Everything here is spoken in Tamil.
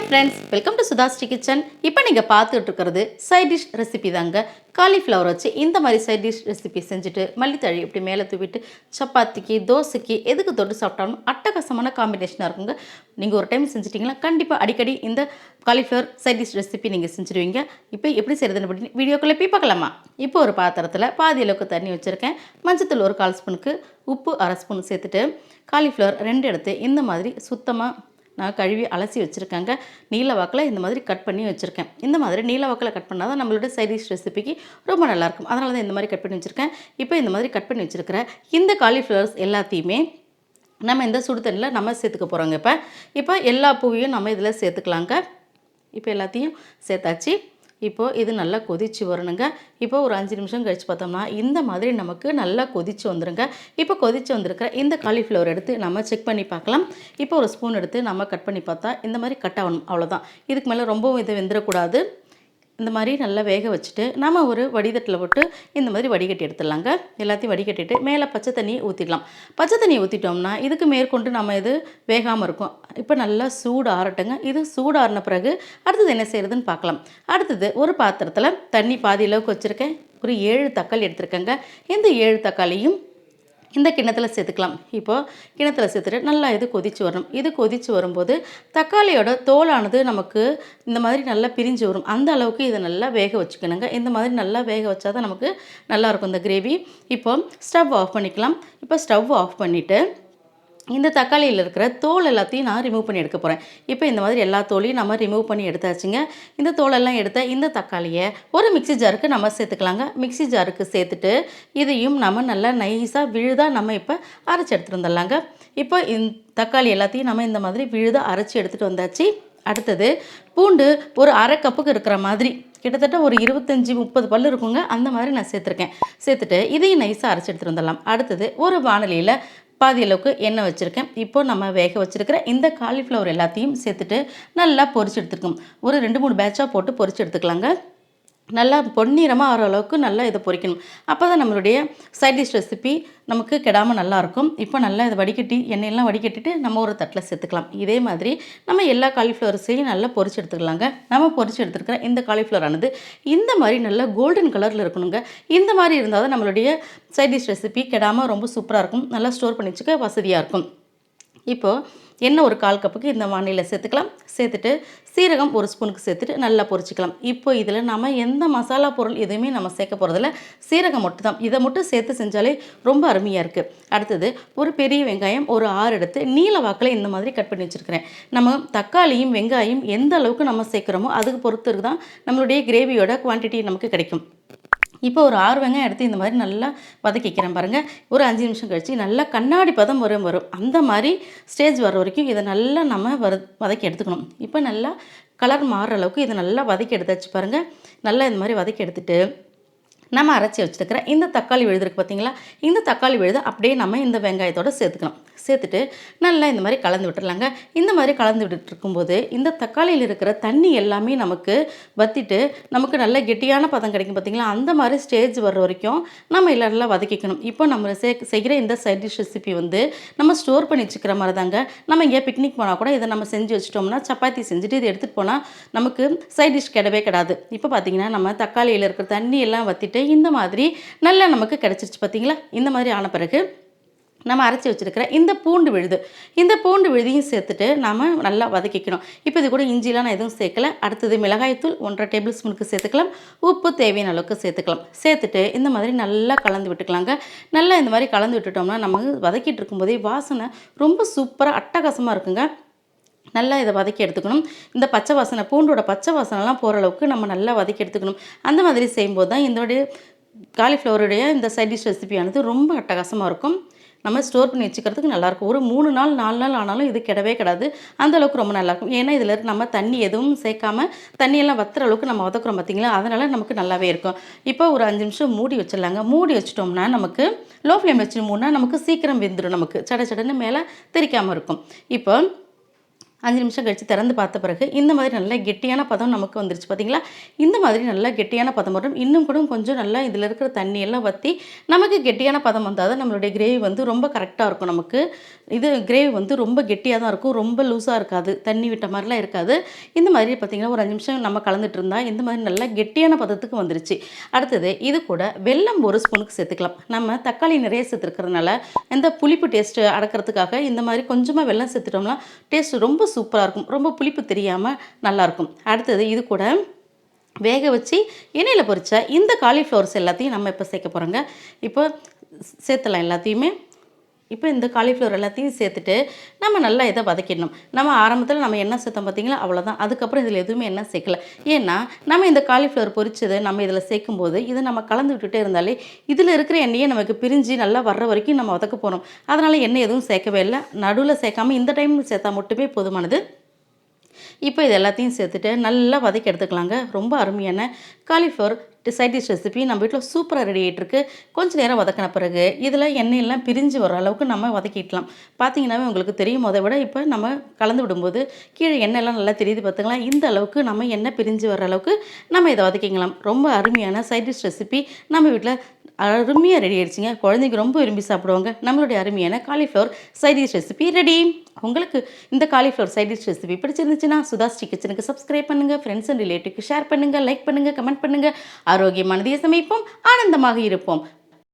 Friends, welcome to SudhaSri kitchen. இப்போ நீங்கள் பார்த்துட்டு இருக்கிறது சைட் டிஷ் ரெசிபி தாங்க. காலிஃப்ளவர் வச்சு இந்த மாதிரி சைட் டிஷ் ரெசிபி செஞ்சுட்டு மல்லித்தழி இப்படி மேலே தூவிட்டு சப்பாத்திக்கு தோசைக்கு எதுக்கு தொட்டு சாப்பிட்டாலும் அட்டகாசமான காம்பினேஷனாக இருக்குங்க. நீங்கள் ஒரு டைம் செஞ்சிட்டிங்களா கண்டிப்பாக அடிக்கடி இந்த காலிஃப்ளவர் சைட் டிஷ் ரெசிபி நீங்கள் செஞ்சுருவீங்க. இப்போ எப்படி செய்கிறதுன்னு பற்றி வீடியோக்குள்ளே போய் பார்க்கலாமா? இப்போ ஒரு பாத்திரத்தில் பாதி அளவுக்கு தண்ணி வச்சுருக்கேன். மஞ்சத்தூள் ஒரு 1/4 ஸ்பூனுக்கு, உப்பு 1/2 ஸ்பூன் சேர்த்துட்டு காலிஃப்ளவர் 2 எடுத்து இந்த மாதிரி சுத்தமாக நான் கழுவி அலசி வச்சுருக்கேங்க. நீல வாக்கில் இந்த மாதிரி கட் பண்ணி வச்சுருக்கேன். இந்த மாதிரி நீல வாக்கில் கட் பண்ணால் தான் நம்மளோட சைட் டிஷ் ரெசிபிக்கு ரொம்ப நல்லாயிருக்கும். அதனால தான் இந்த மாதிரி கட் பண்ணி வச்சுருக்கேன். இப்போ இந்த மாதிரி கட் பண்ணி வச்சுருக்கிற இந்த காலிஃப்ளவர்ஸ் எல்லாத்தையுமே நம்ம இந்த சுடு தண்ணியில் நம்ம சேர்த்துக்க போகிறோங்க. இப்போ எல்லா பூவையும் நம்ம இதில் சேர்த்துக்கலாங்க. இப்போ எல்லாத்தையும் சேர்த்தாச்சு. இப்போது இது நல்லா கொதிச்சு வரணுங்க. இப்போ ஒரு 5 நிமிஷம் கழித்து பார்த்தோம்னா இந்த மாதிரி நமக்கு நல்லா கொதிச்சு வந்துடுங்க. இப்போ கொதிச்சு வந்திருக்கிற இந்த காலிஃப்ளவர் எடுத்து நம்ம செக் பண்ணி பார்க்கலாம். இப்போ ஒரு ஸ்பூன் எடுத்து நம்ம கட் பண்ணி பார்த்தா இந்த மாதிரி கட் ஆகணும், அவ்வளோதான். இதுக்கு மேலே ரொம்பவும் இது வெந்துடக்கூடாது. இந்த மாதிரி நல்லா வேக வச்சுட்டு நம்ம ஒரு வடிதட்டில் போட்டு இந்த மாதிரி வடிகட்டி எடுத்துடலாங்க. எல்லாத்தையும் வடிகட்டிட்டு மேலே பச்சை தண்ணியை ஊற்றிடலாம். பச்சை தண்ணியை ஊற்றிட்டோம்னா இதுக்கு மேற்கொண்டு நம்ம இது வேகாமல் இருக்கும். இப்போ நல்லா சூடு ஆறட்டுங்க. இது சூடு ஆறின பிறகு அடுத்தது என்ன செய்கிறதுன்னு பார்க்கலாம். அடுத்தது ஒரு பாத்திரத்தில் தண்ணி பாதி அளவுக்கு வச்சுருக்கேன். ஒரு 7 தக்காளி எடுத்துருக்கேங்க. இந்த 7 தக்காளியும் இந்த கிண்ணத்தில் சேர்த்துக்கலாம். இப்போது கிண்ணத்தில் சேர்த்துட்டு நல்லா இது கொதித்து வரணும். இது கொதித்து வரும்போது தக்காளியோட தோலானது நமக்கு இந்த மாதிரி நல்லா பிரிஞ்சு வரும். அந்த அளவுக்கு இதை நல்லா வேக வச்சுக்கணுங்க. இந்த மாதிரி நல்லா வேக வச்சா தான் நமக்கு நல்லாயிருக்கும் இந்த கிரேவி. இப்போ ஸ்டவ் ஆஃப் பண்ணிக்கலாம். இப்போ ஸ்டவ் ஆஃப் பண்ணிவிட்டு இந்த தக்காளியில் இருக்கிற தோல் எல்லாத்தையும் நான் ரிமூவ் பண்ணி எடுக்க போகிறேன். இப்போ இந்த மாதிரி எல்லா தோலையும் நம்ம ரிமூவ் பண்ணி எடுத்தாச்சுங்க. இந்த தோலெல்லாம் எடுத்த இந்த தக்காளியை ஒரு மிக்ஸி ஜாருக்கு நம்ம சேர்த்துக்கலாங்க. மிக்ஸி ஜாருக்கு சேர்த்துட்டு இதையும் நம்ம நல்லா நைஸாக விழுதாக நம்ம இப்போ அரைச்சி எடுத்துகிட்டு வந்துடலாங்க. இப்போ தக்காளி எல்லாத்தையும் நம்ம இந்த மாதிரி விழுதாக அரைச்சி எடுத்துகிட்டு வந்தாச்சு. அடுத்தது பூண்டு ஒரு 1/2 கப்புக்கு இருக்கிற மாதிரி கிட்டத்தட்ட ஒரு 25-30 பல் இருக்குங்க. அந்த மாதிரி நான் சேர்த்துட்டு இதையும் நைஸாக அரைச்சி எடுத்துகிட்டு வந்துடலாம். அடுத்தது ஒரு வாணலியில் பாதி அளவுக்கு எண்ணெய் வச்சுருக்கேன். இப்போ நம்ம வேக வச்சுருக்கிற இந்த காலிஃப்ளவர் எல்லாத்தையும் சேர்த்துட்டு நல்லா பொரிச்சு எடுத்துருக்கோம். ஒரு 2-3 பேட்சாக போட்டு பொரிச்சு எடுத்துக்கலாங்க. நல்லா பொன்னிறமாக ஆகிற அளவுக்கு நல்லா இதை பொரிக்கணும். அப்போ தான் நம்மளுடைய சைட் டிஷ் ரெசிபி நமக்கு கெடாமல் நல்லாயிருக்கும். இப்போ நல்லா இதை வடிகட்டி எண்ணெயெல்லாம் வடிகட்டிட்டு நம்ம ஒரு தட்டில் சேர்த்துக்கலாம். இதே மாதிரி நம்ம எல்லா காலிஃப்ளவர்ஸையும் நல்லா பொரிச்சு எடுத்துக்கலாங்க. நம்ம பொரிச்சு எடுத்துருக்கிற இந்த காலிஃப்ளவர் ஆனது இந்த மாதிரி நல்லா கோல்டன் கலரில் இருக்கணுங்க. இந்த மாதிரி இருந்தால் தான் நம்மளுடைய சைட் டிஷ் ரெசிபி கெடாமல் ரொம்ப சூப்பராக இருக்கும். நல்லா ஸ்டோர் பண்ணி வச்சுக்க வசதியாக இருக்கும். இப்போது எண்ணெய் ஒரு 1/4 கப்புக்கு இந்த வானிலையில் சேர்த்துக்கலாம். சேர்த்துட்டு சீரகம் 1 ஸ்பூனுக்கு சேர்த்துட்டு நல்லா பொரிச்சிக்கலாம். இப்போ இதில் நம்ம எந்த மசாலா பொருள் எதுவுமே நம்ம சேர்க்க போகிறதில்ல, சீரகம் மட்டும் தான். இதை மட்டும் சேர்த்து செஞ்சாலே ரொம்ப அருமையாக இருக்குது. அடுத்தது ஒரு பெரிய வெங்காயம் ஒரு 6 எடுத்து நீல வாக்கில் இந்த மாதிரி கட் பண்ணி வச்சுருக்கிறேன். நம்ம தக்காளியும் வெங்காயம் எந்த அளவுக்கு நம்ம சேர்க்குறோமோ அதுக்கு பொறுத்து தான் நம்மளுடைய கிரேவியோட குவான்டிட்டி நமக்கு கிடைக்கும். இப்போ ஒரு 6 வெங்காயம் எடுத்து இந்த மாதிரி நல்லா வதக்கிக்கிறேன் பாருங்கள். ஒரு 5 நிமிஷம் கழித்து நல்லா கண்ணாடி பதம் வரும். அந்த மாதிரி ஸ்டேஜ் வர வரைக்கும் இதை நல்லா நம்ம வதக்கி எடுத்துக்கணும். இப்போ நல்லா கலர் மாறுற அளவுக்கு இதை நல்லா வதக்கி எடுத்தாச்சு பாருங்கள். நல்லா இந்த மாதிரி வதக்கி எடுத்துட்டு நம்ம அரைச்சி வச்சுருக்கிற இந்த தக்காளி விழுதுருக்கு பார்த்தீங்களா, இந்த தக்காளி விழுது அப்படியே நம்ம இந்த வெங்காயத்தோடு சேர்த்துக்கணும். சேர்த்துட்டு நல்லா இந்த மாதிரி கலந்து விட்டுறலாங்க. இந்த மாதிரி கலந்து விட்டுட்டு இருக்கும்போது இந்த தக்காளியில் இருக்கிற தண்ணி எல்லாமே நமக்கு வற்றிட்டு நமக்கு நல்ல கெட்டியான பதம் கிடைக்கும் பார்த்தீங்களா. அந்த மாதிரி ஸ்டேஜ் வர்ற வரைக்கும் நம்ம எல்லாம் நல்லா வதக்கிக்கணும். இப்போ நம்ம செய்கிற இந்த சைட் டிஷ் ரெசிபி நம்ம ஸ்டோர் பண்ணி வச்சுக்கிற மாதிரி தாங்க. நம்ம இங்கே பிக்னிக் போனால் கூட இதை நம்ம செஞ்சு வச்சிட்டோம்னா சப்பாத்தி செஞ்சுட்டு இதை எடுத்துகிட்டு போனால் நமக்கு சைட் டிஷ் கிடவே. இப்போ பார்த்தீங்கன்னா நம்ம தக்காளியில் இருக்கிற தண்ணி எல்லாம் வற்றிட்டு இந்த மாதிரி நல்லா நமக்கு கிடச்சிருச்சு பார்த்தீங்களா. இந்த மாதிரி ஆன பிறகு நம்ம அரைச்சி வச்சுருக்கிற இந்த பூண்டு விழுதையும் சேர்த்துட்டு நம்ம நல்லா வதக்கிக்கணும். இப்போ இது கூட இஞ்சிலாம் நான் எதுவும் சேர்க்கலை. அடுத்தது மிளகாய்த்தூள் 1.5 டேபிள் ஸ்பூனுக்கு சேர்த்துக்கலாம். உப்பு தேவையான அளவுக்கு சேர்த்துக்கலாம். சேர்த்துட்டு இந்த மாதிரி நல்லா கலந்து விட்டுக்கலாங்க. நல்லா இந்த மாதிரி கலந்து விட்டுட்டோம்னா நம்ம வதக்கிட்டு இருக்கும்போதே வாசனை ரொம்ப சூப்பராக அட்டகாசமாக இருக்குங்க. நல்லா இதை வதக்கி எடுத்துக்கணும். இந்த பச்சை வாசனை பூண்டோட பச்சை வாசனைலாம் போகிற அளவுக்கு நம்ம நல்லா வதக்கி எடுத்துக்கணும். அந்த மாதிரி செய்யும்போது தான் இதோடைய காலிஃப்ளவருடைய இந்த சைட் டிஷ் ரெசிபியானது ரொம்ப அட்டகாசமாக இருக்கும். நம்ம ஸ்டோர் பண்ணி வச்சுக்கிறதுக்கு நல்லாயிருக்கும். ஒரு 3 நாள் 4 நாள் ஆனாலும் இது கிடவே. அந்தளவுக்கு ரொம்ப நல்லாயிருக்கும். ஏன்னா இதில் நம்ம தண்ணி எதுவும் சேர்க்காமல் தண்ணியெல்லாம் வத்துற அளவுக்கு நம்ம வதக்குறோம் பார்த்தீங்களா, அதனால் நமக்கு நல்லாவே இருக்கும். இப்போ ஒரு 5 நிமிஷம் மூடி வச்சிடலாங்க. மூடி வச்சிட்டோம்னா நமக்கு லோ ஃப்ளேம் வச்சு மூடினா நமக்கு சீக்கிரம் வெந்துடும். நமக்கு சடன்னு மேலே தெரிக்காமல் இருக்கும். இப்போ 5 நிமிஷம் கழிச்சு திறந்து பார்த்த பிறகு இந்த மாதிரி நல்லா கெட்டியான பதம் நமக்கு வந்துருச்சு பார்த்தீங்களா? இந்த மாதிரி நல்லா கெட்டியான பதம் வரும். இன்னும் கூட கொஞ்சம் நல்லா இதில் இருக்கிற தண்ணியெல்லாம் வற்றி நமக்கு கெட்டியான பதம் வந்தால் தான் நம்மளுடைய கிரேவி வந்து ரொம்ப கரெக்டாக இருக்கும் நமக்கு. இது கிரேவி வந்து ரொம்ப கெட்டியாக தான் இருக்கும். ரொம்ப லூஸாக இருக்காது. தண்ணி விட்ட மாதிரிலாம் இருக்காது. இந்த மாதிரி பார்த்தீங்கன்னா ஒரு 5 நிமிஷம் நம்ம கலந்துட்டு இருந்தா இந்த மாதிரி நல்லா கெட்டியான பதத்துக்கு வந்துருச்சு. அடுத்தது இது கூட வெல்லம் 1 ஸ்பூனுக்கு சேர்த்துக்கலாம். நம்ம தக்காளி நிறைய சேர்த்துருக்கிறதுனால இந்த புளிப்பு டேஸ்ட்டு அடக்கிறதுக்காக இந்த மாதிரி கொஞ்சமாக வெல்லம் சேர்த்துட்டோம்னா டேஸ்ட்டு ரொம்ப சூப்பராக இருக்கும். ரொம்ப புளிப்பு தெரியாமல் நல்லாயிருக்கும். அடுத்தது இது கூட வேக வச்சு எண்ணெயில் பொரிச்ச இந்த காலிஃப்ளவர்ஸ் எல்லாத்தையும் நம்ம இப்போ சேர்க்க போகிறோங்க. இப்போ சேர்த்துலாம் எல்லாத்தையுமே. இப்போ இந்த காலிஃப்ளவர் எல்லாத்தையும் சேர்த்துட்டு நம்ம நல்லா இதை வதக்கிடணும். நம்ம ஆரம்பத்தில் நம்ம எண்ணெய் சேர்த்தோம் பார்த்தீங்களா, அவ்வளோதான். அதுக்கப்புறம் இதில் எதுவுமே எண்ணெய் சேர்க்கல. ஏன்னா நம்ம இந்த காலிஃப்ளவர் பொரிச்சதை நம்ம இதில் சேர்க்கும்போது இதை நம்ம கலந்து விட்டுட்டே இருந்தாலே இதில் இருக்கிற எண்ணெயை நமக்கு பிரிஞ்சு நல்லா வர்ற வரைக்கும் நம்ம வதக்க போகிறோம். அதனால் எண்ணெய் எதுவும் சேர்க்கவே இல்லை. நடுவில் சேர்க்காமல் இந்த டைம் சேர்த்தா மட்டுமே போதுமானது. இப்போ இது எல்லாத்தையும் சேர்த்துட்டு நல்லா வதக்கி எடுத்துக்கலாங்க. ரொம்ப அருமையான காலிஃப்ளவர் சைட் டிஷ் ரெசிபி நம்ம வீட்டில் சூப்பராக ரெடி ஆகிட்டுருக்கு. கொஞ்சம் நேரம் வதக்கின பிறகு இதில் எண்ணெயெல்லாம் பிரிஞ்சு வர அளவுக்கு நம்ம வதக்கிக்கலாம். பார்த்தீங்கன்னாவே உங்களுக்கு தெரியும். அதை விட இப்போ நம்ம கலந்து விடும்போது கீழே எண்ணெயெல்லாம் நல்லா தெரியுது பார்த்துக்கலாம். இந்த அளவுக்கு நம்ம எண்ணெய் பிரிஞ்சு வர அளவுக்கு நம்ம இதை வதக்கிக்கலாம். ரொம்ப அருமையான சைட் டிஷ் ரெசிபி நம்ம வீட்டில் அருமையாக ரெடி ஆகிடுச்சிங்க. குழந்தைங்க ரொம்ப விரும்பி சாப்பிடுவாங்க. நம்மளுடைய அருமையான cauliflower side dish recipe ready. உங்களுக்கு இந்த காலிஃப்ளவர் சைட் டிஷ் ரெசிபி பிடிச்சிருந்துச்சுன்னா SudhaSri கிச்சனுக்கு சப்ஸ்கிரைப் பண்ணுங்கள். ஃப்ரெண்ட்ஸ் அண்ட் ரிலேட்டிவ்க்கு ஷேர் பண்ணுங்கள். லைக் பண்ணுங்கள். கமெண்ட் பண்ணுங்கள். ஆரோக்கியமானதையே சமைப்போம், ஆனந்தமாக இருப்போம்.